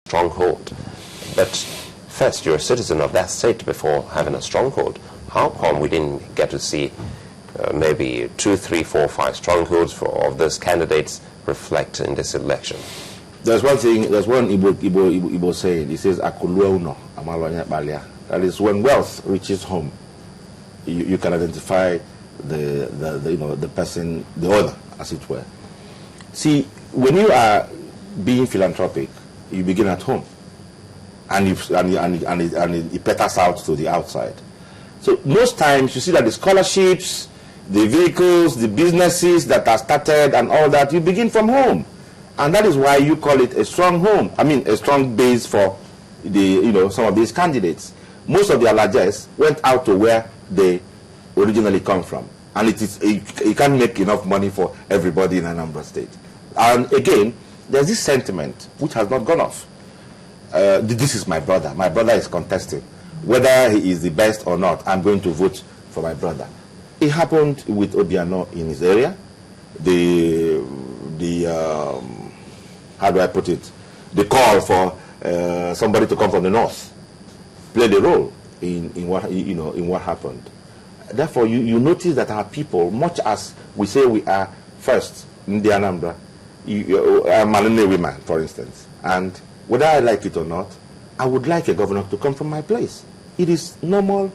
stronghold. But first, you're a citizen of that state before having a stronghold. How come we didn't get to see maybe 2, 3, 4, 5 strongholds of those candidates reflect in this election? There's one thing, there's one Igbo saying, it says, Akuluono, Amalwanya Balia. That is, when wealth reaches home, you can identify the person, the owner, as it were. See, when you are being philanthropic, you begin at home, and it peters out to the outside. So most times you see that the scholarships, the vehicles, the businesses that are started and all that, you begin from home. And that is why you call it a strong home. I mean, a strong base for some of these candidates. Most of their largesse went out to where they originally come from. And you can't make enough money for everybody in Anambra State. And again, there's this sentiment which has not gone off. This is my brother. My brother is contesting. Whether he is the best or not, I'm going to vote for my brother. It happened with Obiano in his area. How do I put it? The call for somebody to come from the north played a role in what happened. Therefore, you notice that our people, much as we say we are first in the Anambra, I'm an Nnewi man, for instance, and whether I like it or not, I would like a governor to come from my place. It is normal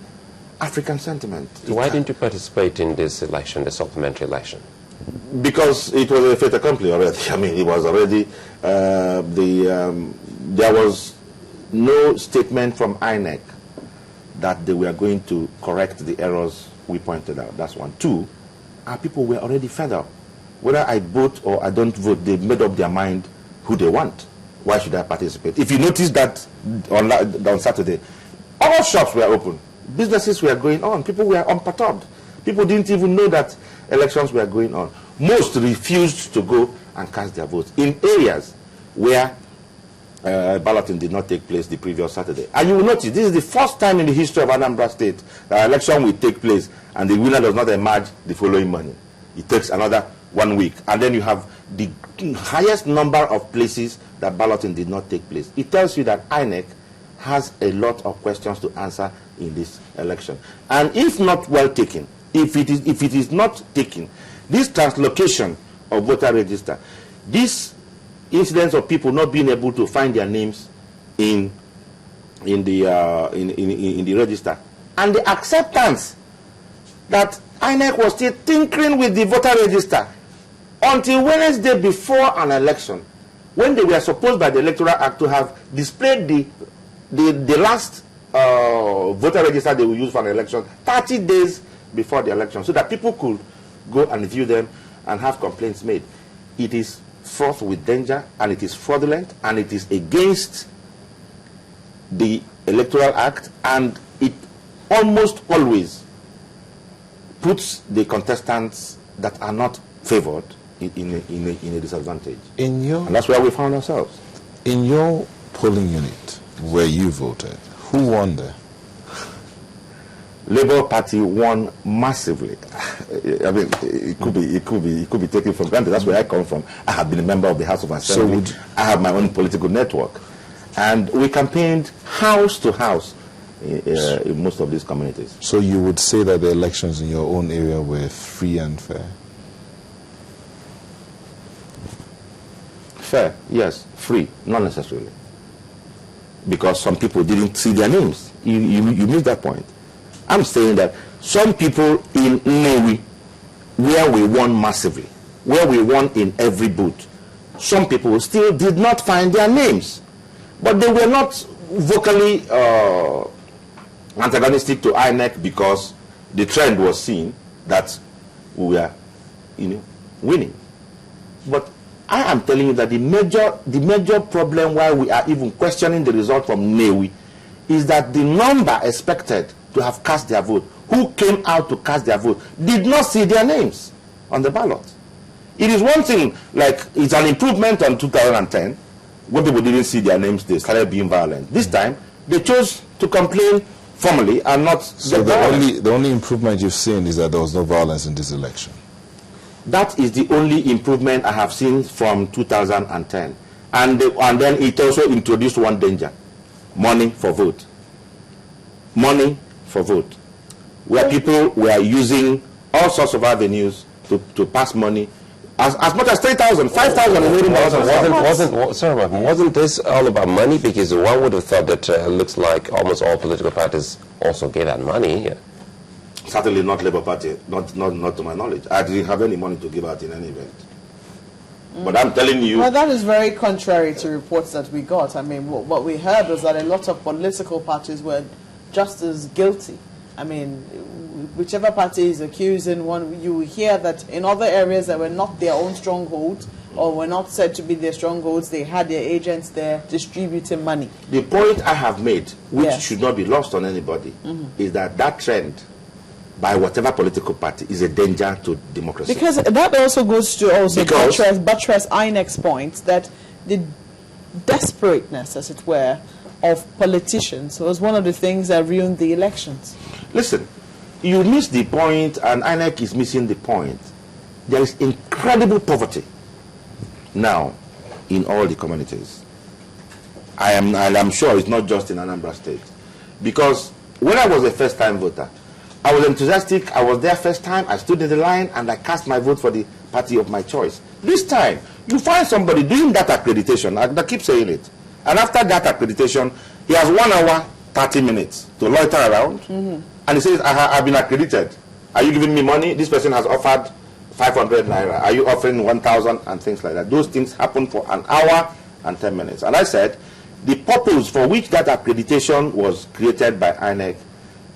African sentiment. Why didn't you participate in this election, the supplementary election? Because it was a fait accompli already. I mean, it was already, there was no statement from INEC that they were going to correct the errors we pointed out. That's one. Two, our people were already fed up. Whether I vote or I don't vote, they made up their mind who they want. Why should I participate? If you notice that on Saturday, all shops were open. Businesses were going on. People were unperturbed. People didn't even know that elections were going on. Most refused to go and cast their votes in areas where balloting did not take place the previous Saturday. And you will notice this is the first time in the history of Anambra State that an election will take place and the winner does not emerge the following morning. It takes another 1 week. And then you have the highest number of places that balloting did not take place. It tells you that INEC has a lot of questions to answer in this election. And if not well taken, if it is not taken, this translocation of voter register, this incidence of people not being able to find their names in the register, and the acceptance that INEC was still tinkering with the voter register until Wednesday before an election, when they were supposed by the Electoral Act to have displayed the last voter register they will use for an election 30 days before the election, so that people could go and view them and have complaints made. It is fraught with danger, and it is fraudulent, and it is against the Electoral Act, and it almost always puts the contestants that are not favored in a disadvantage. And that's where we found ourselves. In your polling unit where you voted, who won there? Labour Party won massively. I mean, it could be taken for granted. That's where I come from. I have been a member of the House of Assembly. So I have my own political network, and we campaigned house to house in most of these communities. So you would say that the elections in your own area were free and fair? Fair, yes. Free, not necessarily, because some people didn't see their names. You missed that point. I'm saying that some people in Nnewi, where we won massively, where we won in every booth, some people still did not find their names. But they were not vocally antagonistic to INEC because the trend was seen that we were winning. But I am telling you that the major problem why we are even questioning the result from Nnewi is that the number expected to have cast their vote, who came out to cast their vote, did not see their names on the ballot. It is one thing, like it's an improvement on 2010, when people didn't see their names, they started being violent. This time, they chose to complain formally and not... So the only improvement you've seen is that there was no violence in this election? That is the only improvement I have seen from 2010. And then it also introduced one danger: money for vote. Money for vote, where people were using all sorts of avenues to pass money, as much as 3,000, 5,000. Wasn't this all about money? Because one would have thought that it looks like almost all political parties also gave out money. Yeah. Certainly not Labour Party, not to my knowledge. I didn't have any money to give out in any event. But I'm telling you... Well, that is very contrary to reports that we got. I mean, what we heard was that a lot of political parties were just as guilty. I mean, whichever party is accusing one, you hear that in other areas that were not their own strongholds or were not said to be their strongholds, they had their agents there distributing money. The point I have made, which should not be lost on anybody, is that trend by whatever political party is a danger to democracy. Because that also goes to buttress INEC's point that the desperateness, as it were, of politicians was one of the things that ruined the elections. Listen, you miss the point, and INEC is missing the point. There is incredible poverty now in all the communities. I'm sure it's not just in Anambra State. Because when I was a first-time voter, I was enthusiastic. I was there first time. I stood in the line, and I cast my vote for the party of my choice. This time, you find somebody doing that accreditation. I keep saying it. And after that accreditation, he has 1 hour, 30 minutes to loiter around. And he says, I've been accredited. Are you giving me money? This person has offered 500 naira. Are you offering 1,000? And things like that. Those things happen for 1 hour and 10 minutes. And I said, the purpose for which that accreditation was created by INEC,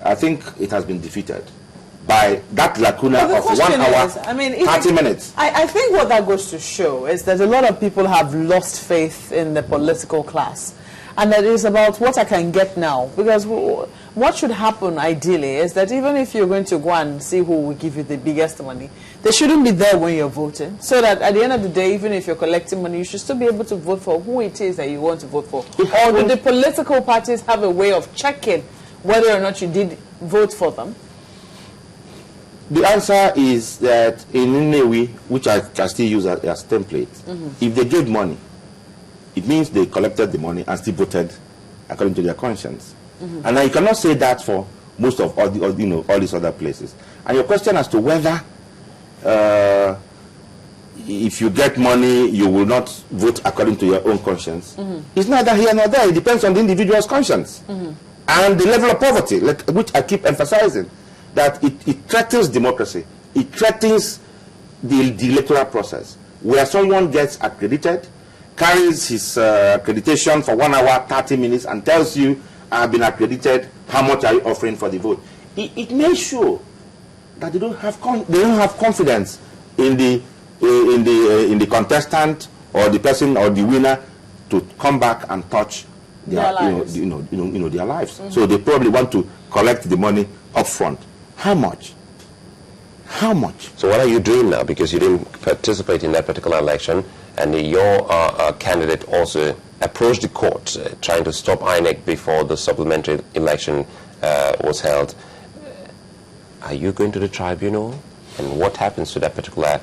I think it has been defeated by that lacuna of 1 hour, 30 minutes. I think what that goes to show is that a lot of people have lost faith in the political class. And that is about what I can get now. Because what should happen ideally is that even if you're going to go and see who will give you the biggest money, they shouldn't be there when you're voting. So that at the end of the day, even if you're collecting money, you should still be able to vote for who it is that you want to vote for. Or do the political parties have a way of checking whether or not you did vote for them? The answer is that in Nnewi, which I can still use as template, if they gave money, it means they collected the money and still voted according to their conscience. And now you cannot say that for most of all these other places. And your question as to whether if you get money, you will not vote according to your own conscience, is neither here nor there. It depends on the individual's conscience. And the level of poverty, which I keep emphasizing, that it threatens democracy. It threatens the electoral process, where someone gets accredited, carries his accreditation for 1 hour, 30 minutes, and tells you, I've been accredited, how much are you offering for the vote? It may show that they don't have confidence in the contestant or the person or the winner to come back and touch their lives. Their lives. So they probably want to collect the money up front. How much? How much? So what are you doing now? Because you didn't participate in that particular election, and your candidate also approached the court trying to stop INEC before the supplementary election was held. Are you going to the tribunal? And what happens to that particular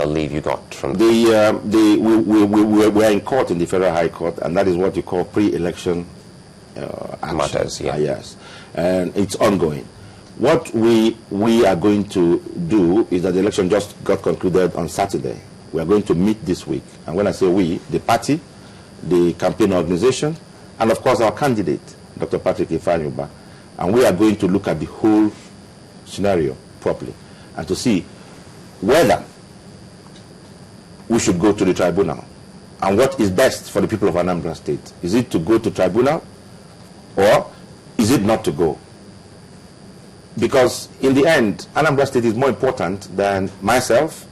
leave you got from we were in court in the Federal High Court, and that is what you call pre-election matters. Yes, and it's ongoing. What we are going to do is that the election just got concluded on Saturday. We are going to meet this week, and when I say we, the party, the campaign organization, and of course our candidate, Dr. Patrick Ifeanyuba, and we are going to look at the whole scenario properly and to see whether we should go to the tribunal and what is best for the people of Anambra State. Is it to go to tribunal or is it not to go? Because in the end, Anambra State is more important than myself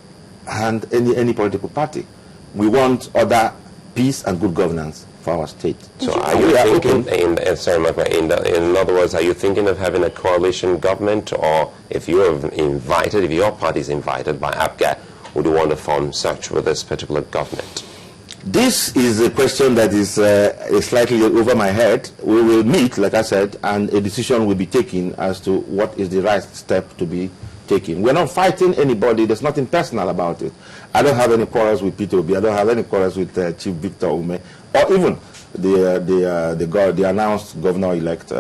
and any political party. We want other peace and good governance for our state. So are you thinking, in other words, are you thinking of having a coalition government, or if you're invited, if your party is invited by APGA, would you want to form such with this particular government? This is a question that is slightly over my head. We will meet, like I said, and a decision will be taken as to what is the right step to be taking. We're not fighting anybody. There's nothing personal about it. I don't have any quarrels with Pt.2. I don't have any quarrels with Chief Victor Ume, or even the announced governor-elect